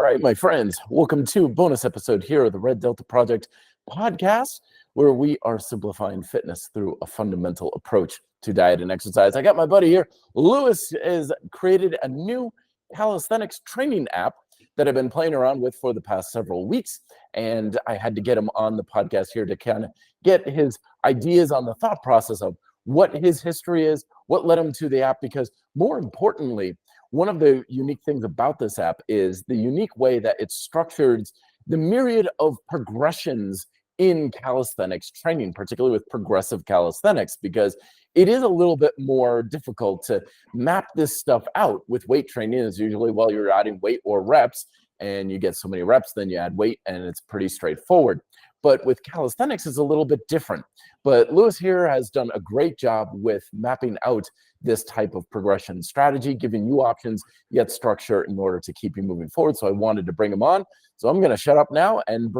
All right, my friends, welcome to a bonus episode here of the Red Delta Project podcast, where we are simplifying fitness through a fundamental approach to diet and exercise. I got my buddy here. Lewis has created a new calisthenics training app that I've been playing around with for the past several weeks, and I had to get him on the podcast here to kind of get his ideas on the thought process of what his history is, what led him to the app, because more importantly, one of the unique things about this app is the unique way that it structures the myriad of progressions in calisthenics training, particularly with progressive calisthenics, because it is a little bit more difficult to map this stuff out with weight training. Is usually, well, you're adding weight or reps, and you get so many reps, then you add weight, and it's pretty straightforward. But with calisthenics, it's a little bit different. But Lewis here has done a great job with mapping out this type of progression strategy, giving you options, yet structure in order to keep you moving forward. So I wanted to bring him on. So I'm going to shut up now and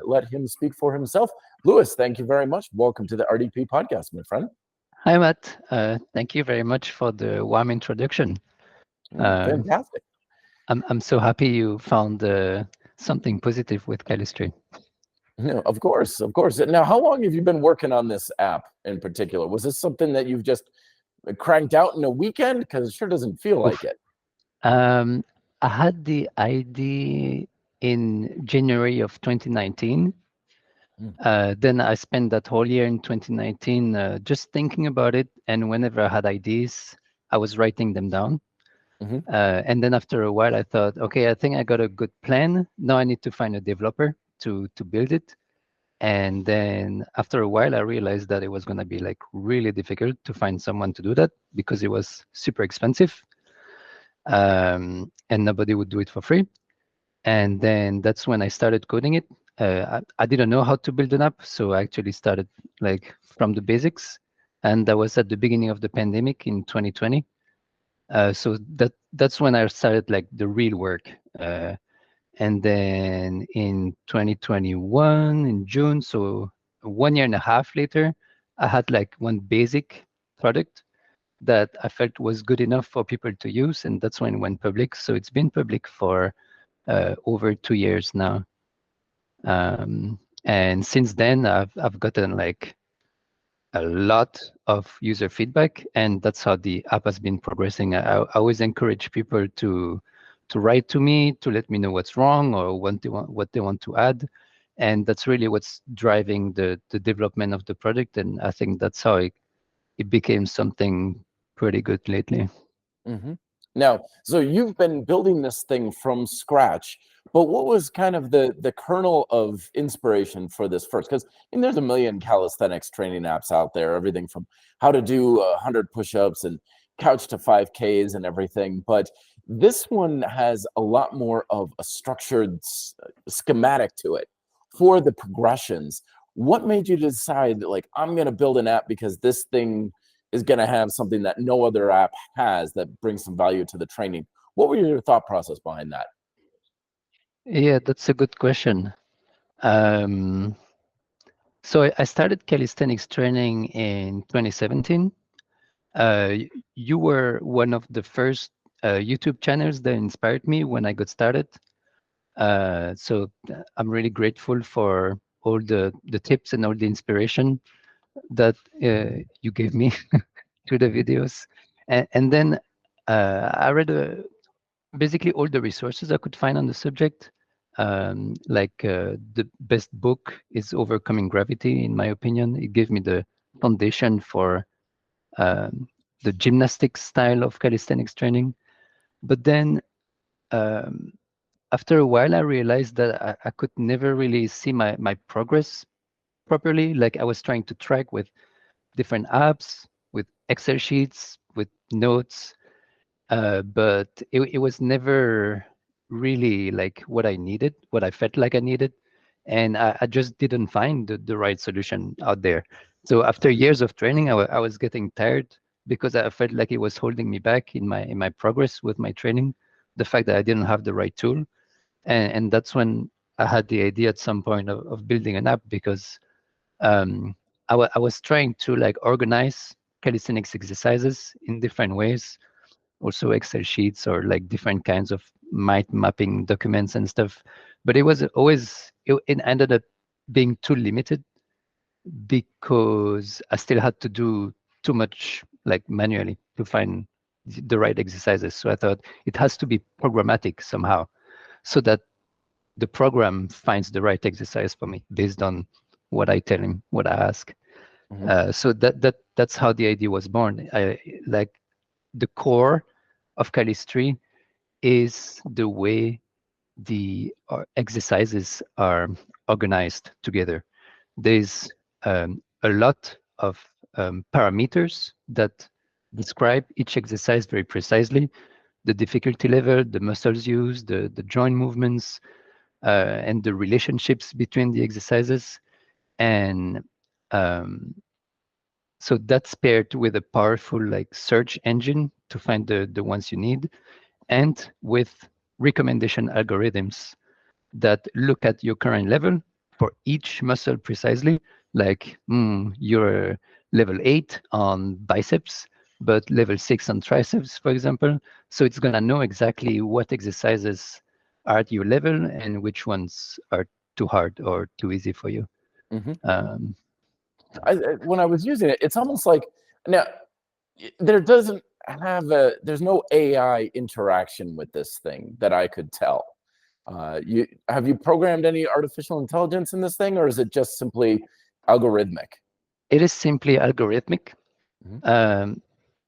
let him speak for himself. Lewis, thank you very much. Welcome to the RDP podcast, my friend. Hi, Matt. Thank you very much for the warm introduction. Fantastic. I'm so happy you found something positive with Calistree. No, of course. Now, how long have you been working on this app in particular? Was this something that you've just cranked out in a weekend? Because it sure doesn't feel like it. I had the idea in January of 2019. Then I spent that whole year in 2019 just thinking about it. And whenever I had ideas, I was writing them down. And then after a while, I thought, okay, I think I got a good plan. Now I need to find a developer to build it. And then after a while, I realized that it was going to be like really difficult to find someone to do that because it was super expensive. And nobody would do it for free. And then that's when I started coding it. I didn't know how to build an app, so I actually started like from the basics. And that was at the beginning of the pandemic in 2020. So that's when I started like the real work. And then in 2021, in June, so 1 year and a half later, I had like one basic product that I felt was good enough for people to use. And that's when it went public. So it's been public for over 2 years now. And since then, I've gotten like a lot of user feedback, and that's how the app has been progressing. I always encourage people to write to me to let me know what's wrong or what they want to add, and that's really what's driving the development of the product. And I think that's how it became something pretty good lately. Now, so you've been building this thing from scratch, but what was kind of the kernel of inspiration for this first? Because there's a million calisthenics training apps out there, everything from how to do 100 push-ups and couch to 5Ks and everything. But this one has a lot more of a structured schematic to it for the progressions. What made you decide, like, I'm going to build an app because this thing is going to have something that no other app has that brings some value to the training? What were your thought process behind that? Yeah, that's a good question. So I started calisthenics training in 2017. You were one of the first YouTube channels that inspired me when I got started. So I'm really grateful for all the tips and all the inspiration that you gave me to the videos. And then I read basically all the resources I could find on the subject. The best book is Overcoming Gravity, in my opinion. It gave me the foundation for the gymnastics style of calisthenics training. But then after a while, I realized that I could never really see my progress properly. Like I was trying to track with different apps, with Excel sheets, with notes, but it was never really like what I needed, what I felt like I needed. And I just didn't find the right solution out there. So after years of training, I was getting tired because I felt like it was holding me back in my progress with my training, the fact that I didn't have the right tool. And that's when I had the idea at some point of building an app, because I was trying to like organize calisthenics exercises in different ways, also Excel sheets or like different kinds of mind mapping documents and stuff. But it was always, it ended up being too limited because I still had to do too much like manually to find the right exercises. So I thought it has to be programmatic somehow so that the program finds the right exercise for me based on what I tell him, what I ask. So that's how the idea was born. Like the core of Calistree is the way the exercises are organized together. There's a lot of parameters that describe each exercise very precisely, the difficulty level, the muscles used, the joint movements, and the relationships between the exercises. And so that's paired with a powerful like search engine to find the ones you need, and with recommendation algorithms that look at your current level for each muscle precisely. Like you're level 8 on biceps, but level 6 on triceps, for example. So it's gonna know exactly what exercises are at your level and which ones are too hard or too easy for you. Mm-hmm. Um, When I was using it, it's almost like now there doesn't there's no AI interaction with this thing that I could tell. Have you programmed any artificial intelligence in this thing, or is it just simply algorithmic? it is simply algorithmic. Mhm.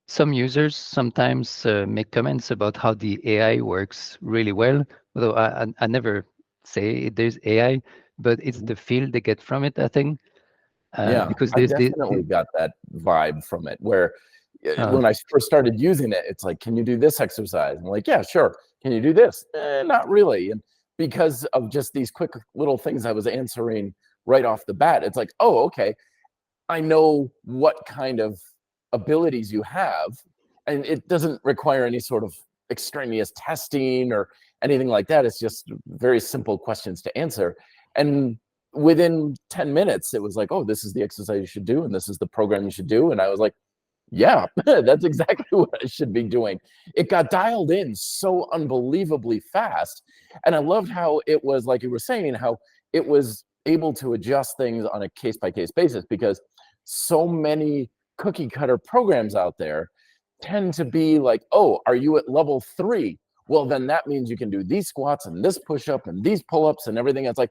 Some users sometimes make comments about how the AI works really well, although I never say there's AI, but it's Mhm. the feel they get from it, I think, Yeah, because I there's definitely got that vibe from it where uh, when I first started using it, it's like, can you do this exercise? I'm like, yeah, sure. Can you do this? Not really. And because of just these quick little things I was answering right off the bat, it's like, oh, okay, I know what kind of abilities you have, and it doesn't require any sort of extraneous testing or anything like that. It's just very simple questions to answer. And within 10 minutes, it was like, oh, this is the exercise you should do, and this is the program you should do. And I was like, yeah, that's exactly what I should be doing. It got dialed in so unbelievably fast. And I loved how it was, like you were saying, how it was able to adjust things on a case by case basis because so many cookie cutter programs out there tend to be like, oh, are you at level 3? Well, then that means you can do these squats and this push up and these pull ups and everything. It's like,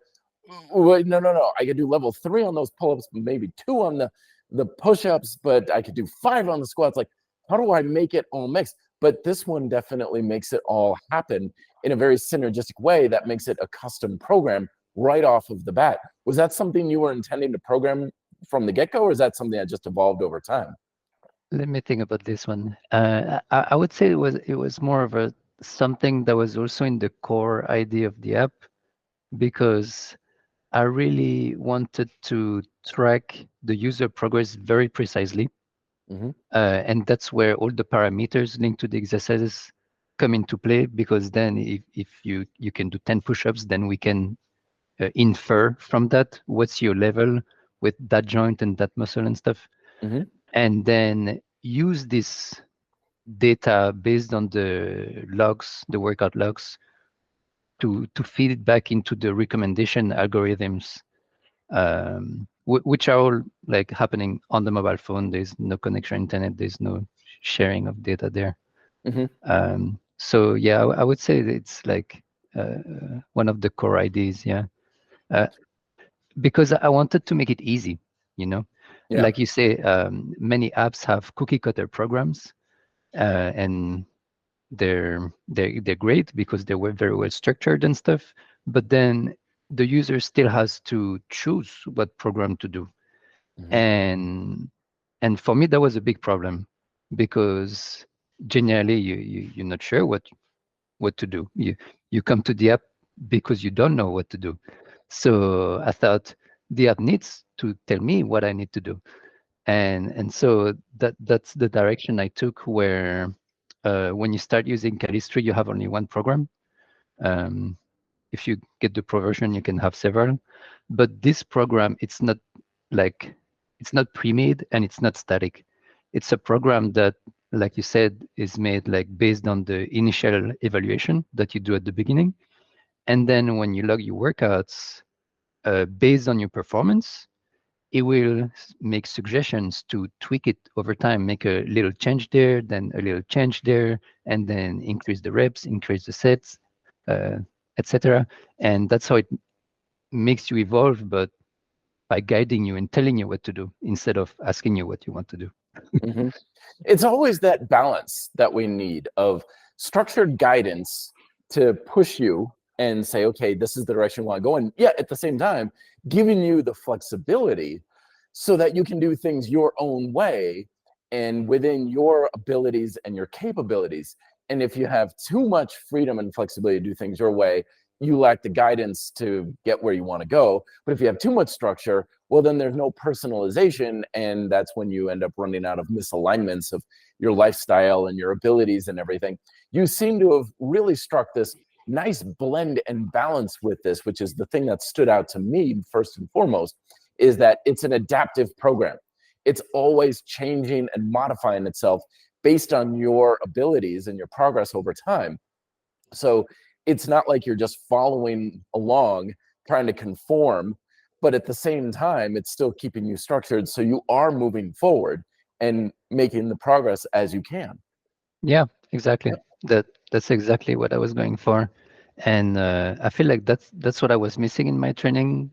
wait, no. I could do level 3 on those pull ups, maybe 2 on the push-ups, but I could do 5 on the squats. Like, how do I make it all mix? But this one definitely makes it all happen in a very synergistic way that makes it a custom program right off of the bat. Was that something you were intending to program from the get-go, or is that something that just evolved over time? let me think about this one. I would say it was more of a something that was also in the core idea of the app because I really wanted to track the user progress very precisely. Mm-hmm. And that's where all the parameters linked to the exercises come into play because then if you can do 10 push-ups, then we can infer from that what's your level with that joint and that muscle and stuff. Mm-hmm. And then use this data based on the logs, the workout logs, to feed it back into the recommendation algorithms, which are all like happening on the mobile phone. There's no connection internet. There's no sharing of data there. Mm-hmm. So yeah, I would say that it's like one of the core ideas. Yeah, uh, because I wanted to make it easy. You know, Yeah. like you say, many apps have cookie cutter programs, and they're great because they were very well structured and stuff. But then the user still has to choose what program to do, Mm-hmm. and for me that was a big problem because generally you're not sure what to do. You come to the app because you don't know what to do. So I thought the app needs to tell me what I need to do, and so that's the direction I took. Where when you start using Calistree, you have only one program. Um, if you get the pro version, you can have several. But this program, it's not like it's not pre-made and it's not static. It's a program that like you said, is made like based on the initial evaluation that you do at the beginning. And then when you log your workouts, based on your performance, it will make suggestions to tweak it over time, make a little change there, then a little change there, and then increase the reps, increase the sets, uh, etc. And that's how it makes you evolve, but by guiding you and telling you what to do instead of asking you what you want to do. Mm-hmm. It's always that balance that we need of structured guidance to push you and say, okay, this is the direction you want to go. And yet at the same time, giving you the flexibility so that you can do things your own way and within your abilities and your capabilities. And if you have too much freedom and flexibility to do things your way, you lack the guidance to get where you want to go. But if you have too much structure, well, then there's no personalization. And that's when you end up running out of misalignments of your lifestyle and your abilities and everything. You seem to have really struck this nice blend and balance with this, which is the thing that stood out to me first and foremost, is that it's an adaptive program. It's always changing and modifying itself based on your abilities and your progress over time. So it's not like you're just following along, trying to conform, but at the same time, it's still keeping you structured. So you are moving forward and making the progress as you can. Yeah, exactly. Yep. That's exactly what I was going for. And I feel like that's what I was missing in my training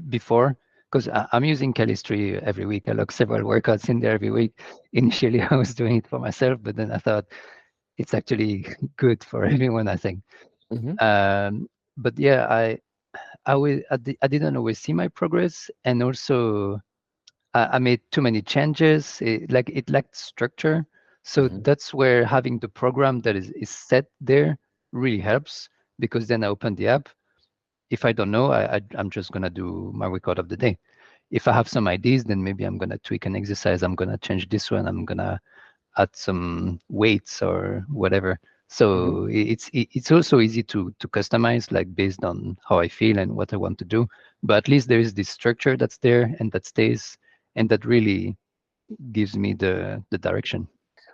before, because I'm using Calistree every week. I log several workouts in there every week. Initially, I was doing it for myself, but then I thought it's actually good for everyone, I think. Mm-hmm. But yeah, I didn't always see my progress, and also I made too many changes. It lacked structure. So Mm-hmm. that's where having the program that is set there really helps, because then I open the app. If I don't know, I'm just gonna do my workout of the day. If I have some ideas, then maybe I'm gonna tweak an exercise. I'm gonna change this one. I'm gonna add some weights or whatever. Mm-hmm. So it's also easy to customize, like based on how I feel and what I want to do. But at least there is this structure that's there and that stays, and that really gives me the direction.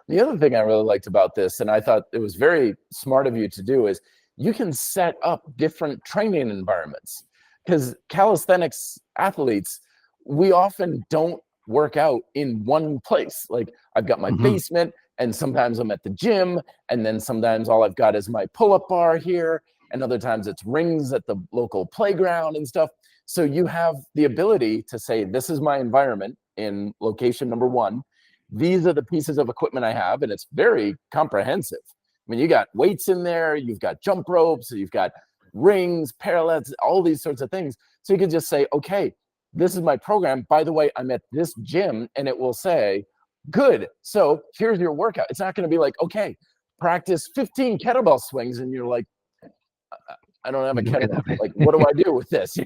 The other thing I really liked about this, and I thought it was very smart of you to do, is you can set up different training environments. Because calisthenics athletes, we often don't work out in one place. Like I've got my Hmm. basement, and sometimes I'm at the gym, and then sometimes all I've got is my pull up bar here, and other times it's rings at the local playground and stuff. So you have the ability to say, this is my environment in location number one, these are the pieces of equipment I have, and it's very comprehensive. I mean, you got weights in there, you've got jump ropes, you've got rings, parallettes, all these sorts of things. So you can just say, okay, this is my program. By the way, I'm at this gym, and it will say, good, so here's your workout. It's not going to be like, okay, practice 15 kettlebell swings, and you're like, I don't have a kettlebell. Like, what do I do with this?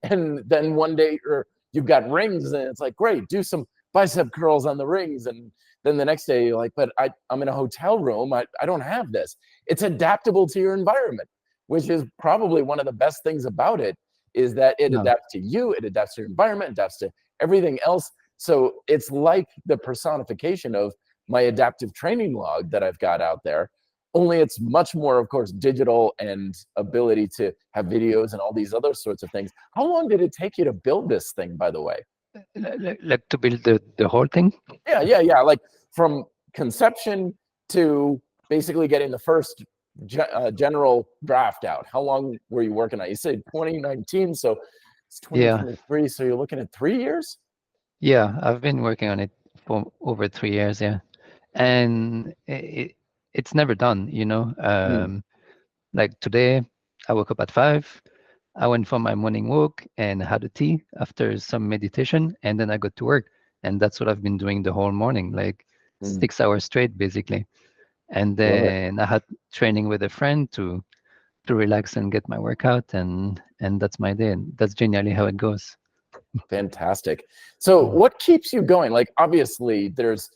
And then one day, or you've got rings, and it's like, great, do some bicep curls on the rings. And then the next day, you're like, but I'm in a hotel room. I don't have this. It's adaptable to your environment, which is probably one of the best things about it, is that it No. adapts to you, it adapts to your environment, adapts to everything else. So it's like the personification of my adaptive training log that I've got out there, only it's much more, of course, digital and ability to have videos and all these other sorts of things. How long did it take you to build this thing, by the way? Like to build the whole thing. Yeah. Like from conception to basically getting the first general draft out. How long were you working on it? You said 2019, so it's Yeah, 2023. So you're looking at 3 years? yeah. I've been working on it for over 3 years. Yeah, and it's never done. Mm, Like today, I woke up at 5. I went for my morning walk and had a tea after some meditation, and then I got to work. And that's what I've been doing the whole morning, like mm, 6 hours straight, basically. And love it. then I had training with a friend to relax and get my workout, and that's my day. And that's generally how it goes. Fantastic. So Mm. what keeps you going? Like obviously there's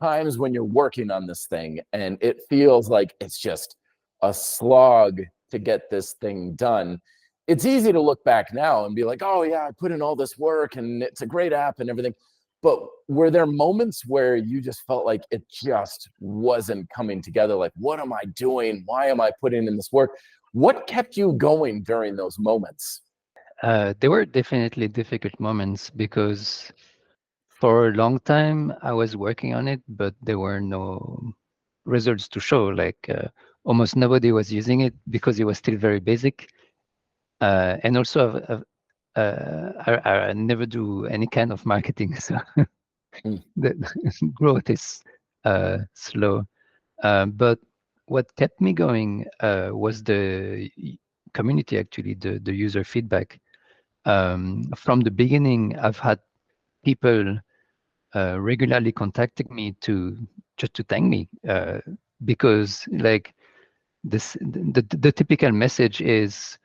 times when you're working on this thing and it feels like it's just a slog to get this thing done. It's easy to look back now and be like, oh yeah, I put in all this work and it's a great app and everything. But were there moments where you just felt like it just wasn't coming together? Like, what am I doing? Why am I putting in this work? What kept you going during those moments? There were definitely difficult moments because for a long time I was working on it, but there were no results to show. Like almost nobody was using it because it was still very basic. And also, I never do any kind of marketing, so the growth is slow. But what kept me going was the community, actually, the user feedback. From the beginning, I've had people regularly contacting me to just to thank me because, like, the typical message is,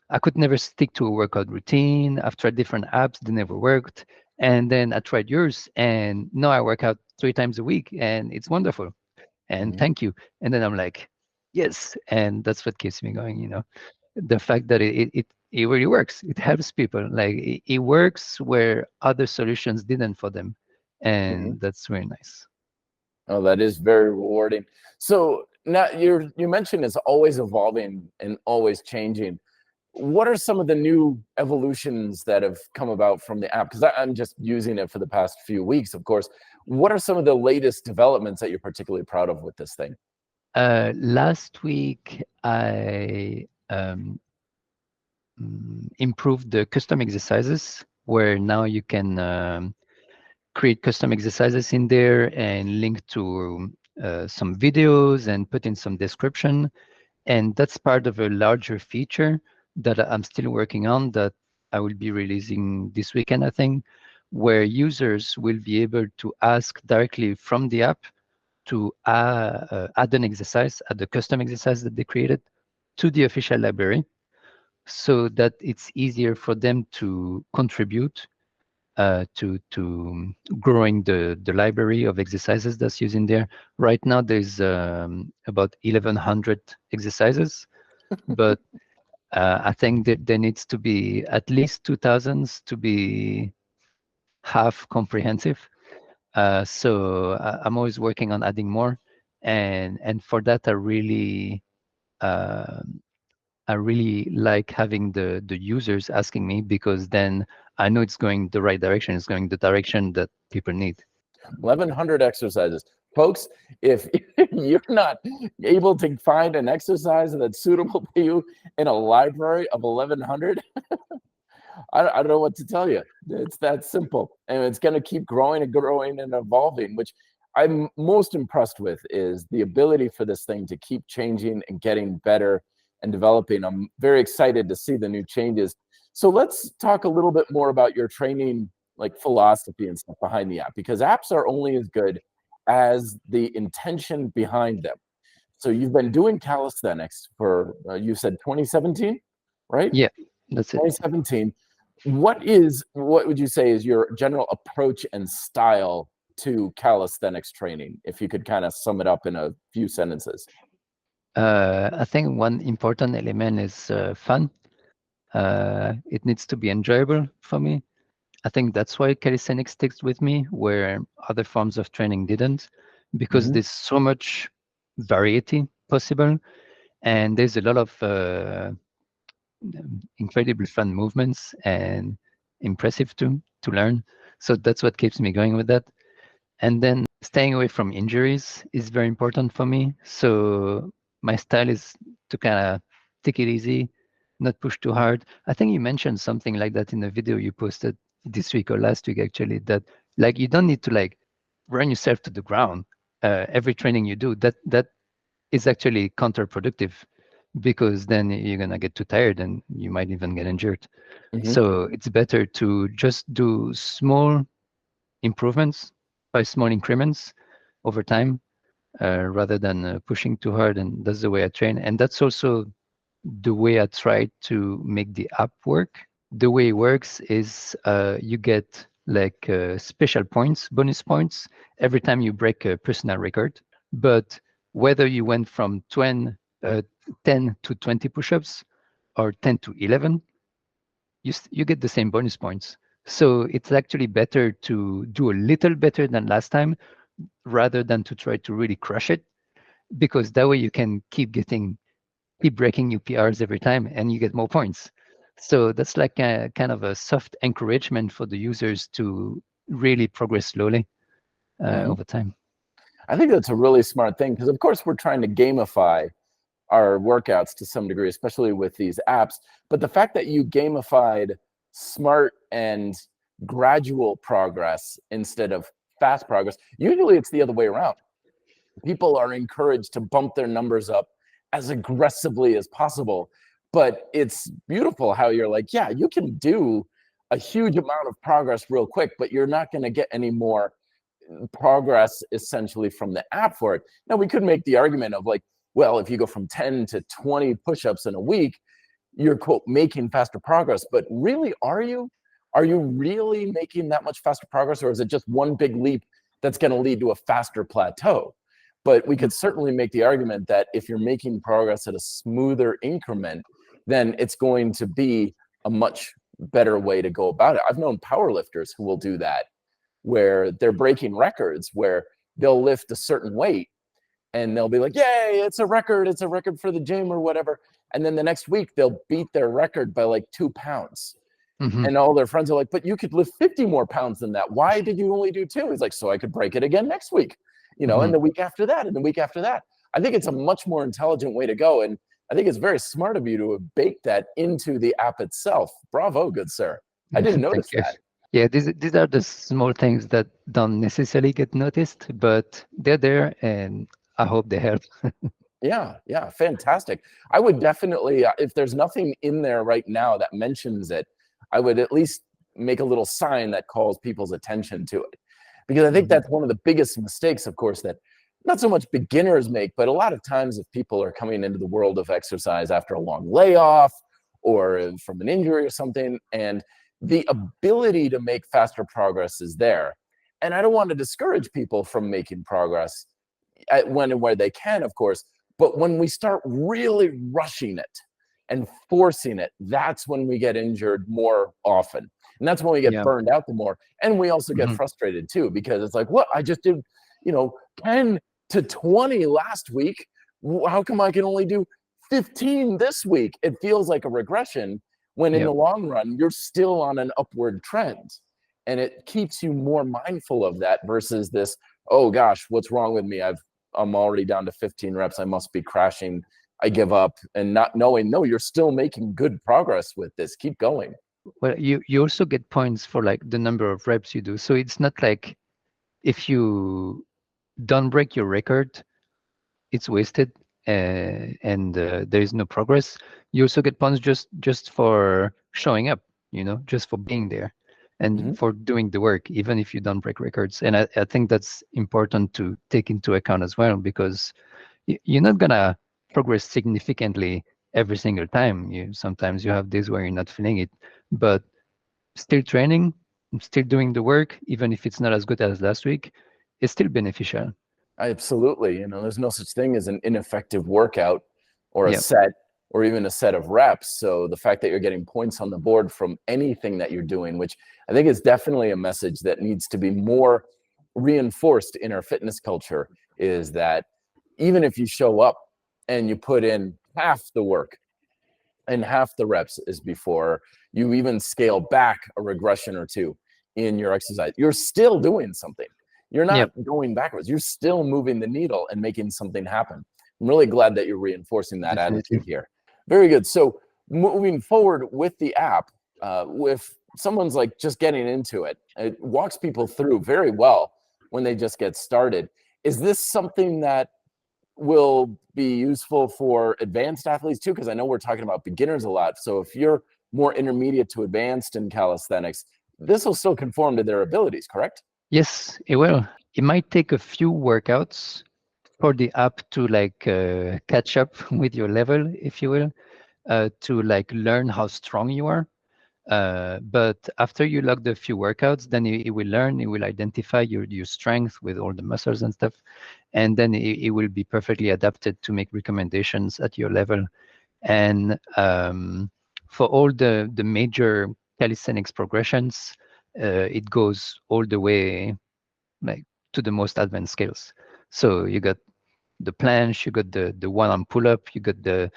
I could never stick to a workout routine. I've tried different apps, they never worked. And then I tried yours, and now I work out 3 times a week, and it's wonderful. And thank you. And then I'm like, yes. And that's what keeps me going, the fact that it really works. It helps people. Like it works where other solutions didn't for them. Mhm. And that's very nice. Oh, that is very rewarding. So now you mentioned it's always evolving and always changing. What are some of the new evolutions that have come about from the app? Because I'm just using it for the past few weeks, of course. What are some of the latest developments that you're particularly proud of with this thing? Last week, I improved the custom exercises where now you can create custom exercises in there and link to some videos and put in some description. And that's part of a larger feature that I'm still working on that I will be releasing this weekend, I think, where users will be able to ask directly from the app to add an exercise, add a custom exercise that they created to the official library so that it's easier for them to contribute to growing the library of exercises that's used in there. Right now, there's about 1,100 exercises, but I think that there needs to be at least 2,000 to be half comprehensive. So I'm always working on adding more, and for that uh, I really like having the users asking me because then I know it's going the right direction. It's going the direction that people need. 1,100 exercises. Folks, if you're not able to find an exercise that's suitable to you in a library of 1,100, I don't know what to tell you. It's that simple. And it's going to keep growing and growing and evolving, which I'm most impressed with is the ability for this thing to keep changing and getting better and developing. I'm very excited to see the new changes. So let's talk a little bit more about your training, like philosophy and stuff behind the app, because apps are only as good as the intention behind them. So you've been doing calisthenics for, you said 2017, right? Yeah, that's it. 2017. What would you say is your general approach and style to calisthenics training, if you could kind of sum it up in a few sentences? I think one important element is fun. It needs to be enjoyable for me. I think that's why calisthenics sticks with me, where other forms of training didn't, because Mm-hmm. there's so much variety possible, and there's a lot of incredibly fun movements and impressive to learn. So that's what keeps me going with that. And then staying away from injuries is very important for me. So my style is to kind of take it easy, not push too hard. I think you mentioned something like that in the video you posted this week or last week, actually, that like you don't need to like run yourself to the ground every training you do. That is actually counterproductive because then you're gonna get too tired and you might even get injured. Mm-hmm. So it's better to just do small improvements by small increments over time rather than pushing too hard. And that's the way I train. And that's also the way I try to make the app work. The way it works is you get like special points, bonus points, every time you break a personal record. But whether you went from 10 to 20 push-ups or 10 to 11, you get the same bonus points. So it's actually better to do a little better than last time rather than to try to really crush it, because that way you can keep breaking new PRs every time and you get more points. So that's like a kind of a soft encouragement for the users to really progress slowly over time. I think that's a really smart thing because, of course, we're trying to gamify our workouts to some degree, especially with these apps. But the fact that you gamified smart and gradual progress instead of fast progress, usually it's the other way around. People are encouraged to bump their numbers up as aggressively as possible. But it's beautiful how you're like, yeah, you can do a huge amount of progress real quick, but you're not going to get any more progress essentially from the app for it. Now, we could make the argument of like, well, if you go from 10 to 20 push-ups in a week, you're quote making faster progress. But really, are you? Are you really making that much faster progress, or is it just one big leap that's going to lead to a faster plateau? But we could certainly make the argument that if you're making progress at a smoother increment, then it's going to be a much better way to go about it. I've known powerlifters who will do that, where they're breaking records, where they'll lift a certain weight and they'll be like, yay, it's a record for the gym or whatever. And then the next week they'll beat their record by like 2 pounds. And all their friends are like, but you could lift 50 more pounds than that. Why did you only do 2? He's like, so I could break it again next week, and the week after that, and the week after that. I think it's a much more intelligent way to go. And I think it's very smart of you to have baked that into the app itself. Bravo, good sir. I didn't notice that. Yeah, these are the small things that don't necessarily get noticed, but they're there, and I hope they help. Yeah, fantastic. I would definitely, if there's nothing in there right now that mentions it, I would at least make a little sign that calls people's attention to it. Because I think that's one of the biggest mistakes, of course, that not so much beginners make, but a lot of times if people are coming into the world of exercise after a long layoff or from an injury or something, and the ability to make faster progress is there. And I don't want to discourage people from making progress when and where they can, of course, but when we start really rushing it and forcing it, that's when we get injured more often. And that's when we get burned out the more. And we also get frustrated too, because it's like, what? I just did, 10 to 20 last week. How come I can only do 15 this week? It feels like a regression when in the long run, you're still on an upward trend. And it keeps you more mindful of that versus this, oh gosh, what's wrong with me? I'm already down to 15 reps. I must be crashing. I give up, and not knowing, no, you're still making good progress with this. Keep going. Well, you also get points for like the number of reps you do. So it's not like if you don't break your record, it's wasted and there is no progress. You also get points just for showing up, just for being there and for doing the work, even if you don't break records. And I think that's important to take into account as well, because you're not gonna progress significantly every single time. Sometimes you have days where you're not feeling it, but still training, still doing the work, even if it's not as good as last week, is still beneficial. Absolutely. There's no such thing as an ineffective workout or a set or even a set of reps. So the fact that you're getting points on the board from anything that you're doing, which I think is definitely a message that needs to be more reinforced in our fitness culture, is that even if you show up and you put in half the work and half the reps as before, you even scale back a regression or two in your exercise, you're still doing something. You're not going backwards. You're still moving the needle and making something happen. I'm really glad that you're reinforcing that attitude here. Very good. So moving forward with the app, if someone's like just getting into it, it walks people through very well when they just get started. Is this something that will be useful for advanced athletes too? Because I know we're talking about beginners a lot. So if you're more intermediate to advanced in calisthenics, this will still conform to their abilities, correct? Yes, it will. It might take a few workouts for the app to catch up with your level, if you will, to learn how strong you are. But after you log the few workouts, then it will learn, it will identify your strength with all the muscles and stuff. And then it will be perfectly adapted to make recommendations at your level. And for all the major calisthenics progressions, it goes all the way like to the most advanced skills. So you got the planche, you got the one-arm pull-up, you got the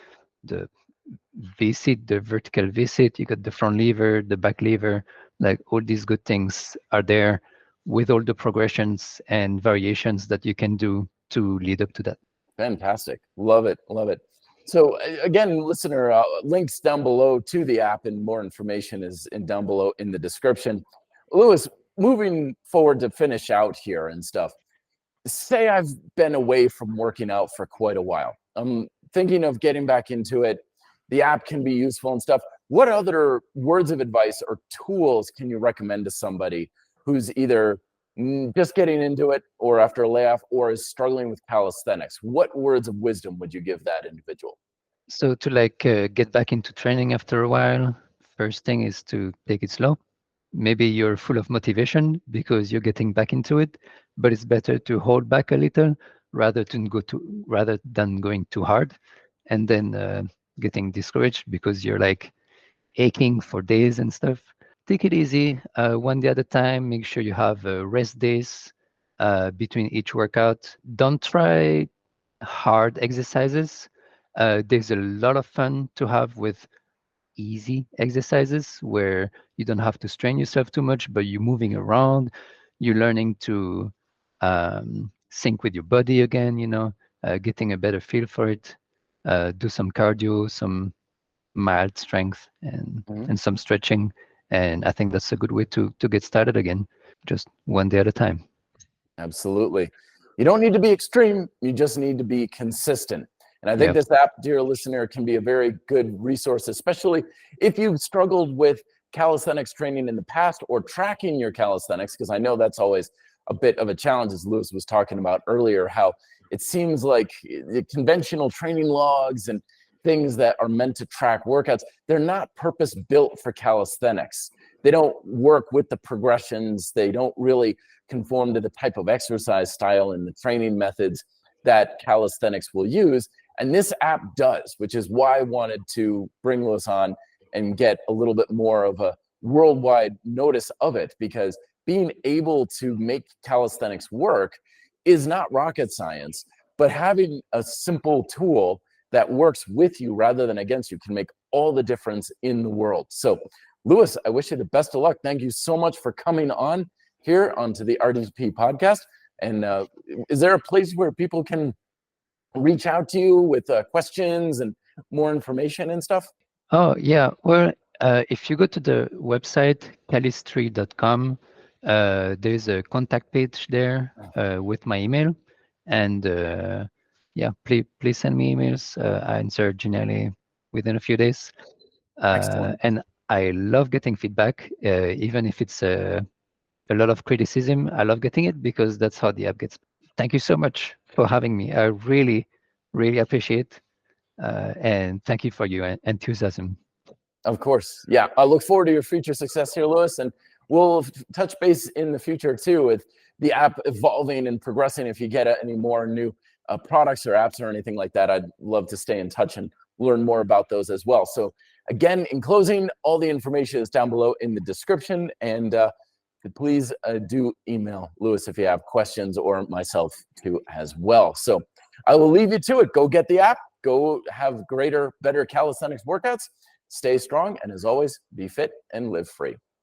V-sit, the vertical V-sit, you got the front lever, the back lever, like all these good things are there with all the progressions and variations that you can do to lead up to that. Fantastic. Love it. Love it. So again, listener, links down below to the app and more information is down below in the description. Louis, moving forward to finish out here and stuff, say I've been away from working out for quite a while. I'm thinking of getting back into it. The app can be useful and stuff. What other words of advice or tools can you recommend to somebody who's either just getting into it or after a layoff or is struggling with calisthenics? What words of wisdom would you give that individual? So to like get back into training after a while, first thing is to take it slow. Maybe you're full of motivation because you're getting back into it, but it's better to hold back a little rather than going too hard and then getting discouraged because you're like aching for days and stuff. Take it easy, one day at a time. Make sure you have rest days between each workout. Don't try hard exercises. There's a lot of fun to have with easy exercises where you don't have to strain yourself too much, but you're moving around, you're learning to sync with your body again, getting a better feel for it. Do some cardio, some mild strength, and some stretching. And I think that's a good way to get started again, just one day at a time. Absolutely. You don't need to be extreme. You just need to be consistent. And I think Yeah. this app, dear listener, can be a very good resource, especially if you've struggled with calisthenics training in the past or tracking your calisthenics, because I know that's always a bit of a challenge, as Louis was talking about earlier, how it seems like the conventional training logs and things that are meant to track workouts, they're not purpose built for calisthenics. They don't work with the progressions. They don't really conform to the type of exercise style and the training methods that calisthenics will use. And this app does, which is why I wanted to bring Louis on and get a little bit more of a worldwide notice of it, because being able to make calisthenics work is not rocket science, but having a simple tool that works with you rather than against you can make all the difference in the world. So, Louis, I wish you the best of luck. Thank you so much for coming on here onto the RDP podcast. And is there a place where people can reach out to you with questions and more information and stuff? Oh, yeah. Well, if you go to the website, calistree.com, there's a contact page there with my email. And yeah, please send me emails. I answer generally within a few days. Excellent. And I love getting feedback, even if it's a lot of criticism. I love getting it because that's how the app gets. Thank you so much for having me. I really, really appreciate it. And thank you for your enthusiasm. Of course. Yeah. I look forward to your future success here, Louis. And we'll touch base in the future too with the app evolving and progressing. If you get any more new products or apps or anything like that, I'd love to stay in touch and learn more about those as well. So again, in closing, all the information is down below in the description. And please do email Louis if you have questions, or myself too as well. So I will leave you to it. Go get the app. Go have better calisthenics workouts. Stay strong. And as always, be fit and live free.